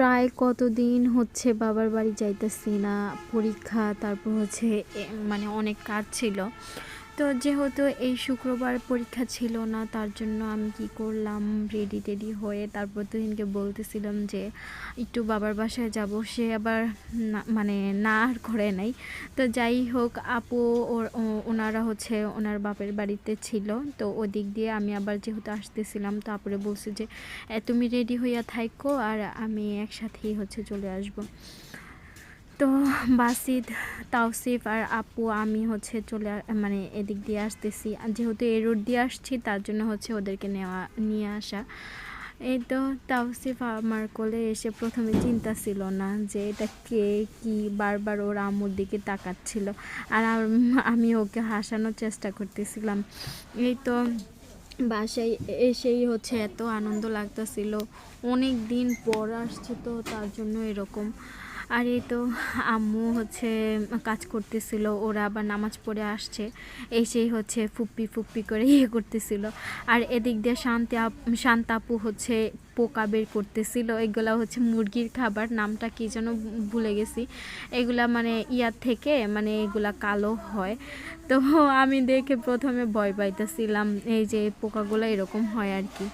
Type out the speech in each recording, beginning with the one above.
প্রায় কতদিন হচ্ছে বাবার বাড়ি যাইতেছি না, পরীক্ষা, তারপর হচ্ছে মানে অনেক কাজ ছিল। তো যেহেতু এই শুক্রবার পরীক্ষা ছিল না, তার জন্য আমি কি করলাম, রেডি টেডি হয়ে তারপর তুহিনকে বলতেছিলাম যে একটু বাবার বাসায় যাব। সে আবার মানে না আর করে নাই। তো যাই হোক, আপু ওনারা হচ্ছে ওনার বাপের বাড়িতে ছিল। তো ওদিক দিয়ে আমি আবার যেহেতু আসতেছিলাম, তো আপুরে বলছি যে তুমি রেডি হইয়া থাইকো আর আমি একসাথেই হচ্ছে চলে আসব। তো বাসিদ, তাওসিফ আর আপু আমি হচ্ছে মানে এদিক দিয়ে আসতেছি। যেহেতু এই রোড দিয়ে আসছি, তার জন্য হচ্ছে ওদেরকে নিয়ে আসা। এই তো তাওসিফ আমার কোলে এসে প্রথমে চিন্তা ছিল না যে এটা কে কি, বারবার ওর আম্মুর দিকে তাকাচ্ছিল আর আমি ওকে হাসানোর চেষ্টা করতেছিলাম। এই তো বাসায় এসেই হচ্ছে এত আনন্দ লাগতেছিল, অনেক দিন পর আসছে তো তার জন্য এরকম। আর এই তো আম্মু হচ্ছে কাজ করতেছিল, ওরা আবার নামাজ পড়ে আসছে, এসেই হচ্ছে ফুপ্পি ফুপ্পি করে করতেছিল। আর এদিক দিয়ে শান্তাপু হচ্ছে পোকা বের করতেছিল। এগুলা হচ্ছে মুরগির খাবার, নামটা কি যেন ভুলে গেছি। এগুলা মানে ইয়ার থেকে মানে এগুলা কালো হয়। তো আমি দেখে প্রথমে ভয় পাইতেছিলাম, এই যে পোকাগুলো এরকম হয় আর কি।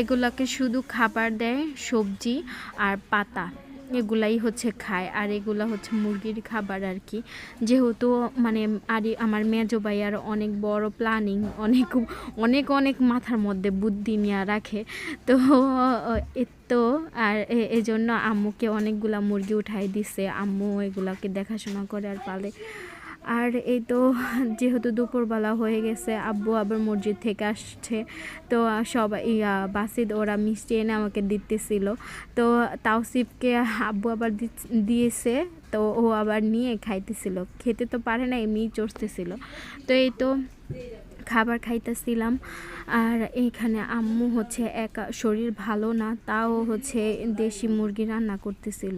এগুলাকে শুধু খাবার দেয়, সবজি আর পাতা, এগুলাই হচ্ছে খায়। আর এগুলা হচ্ছে মুরগির খাবার আর কি। যেহেতু মানে আমার মেজো ভাইয়ার অনেক বড় প্ল্যানিং, অনেক অনেক অনেক মাথার মধ্যে বুদ্ধি নিয়ে রাখে। তো তো আর এজন্য আম্মুকে অনেকগুলা মুরগি উঠাই দিছে, আম্মু এগুলাকে দেখাশোনা করে আর পালে। আর এই তো যেহেতু দুপুরবেলা হয়ে গেছে, আব্বু আবার মসজিদ থেকে আসছে। তো সবাই বাসিদ ওরা মিষ্টি এনে আমাকে দিতেছিল। তো তাওসিফকে আব্বু আবার দিয়েছে, তো ও আবার নিয়ে খাইতেছিল। খেতে তো পারে না, এমনি চড়তেছিল। তো এই তো খাবার খাইতেছিলাম। আর এইখানে আম্মু হচ্ছে একা, শরীর ভালো না, তাও হচ্ছে দেশি মুরগি রান্না করতেছিল।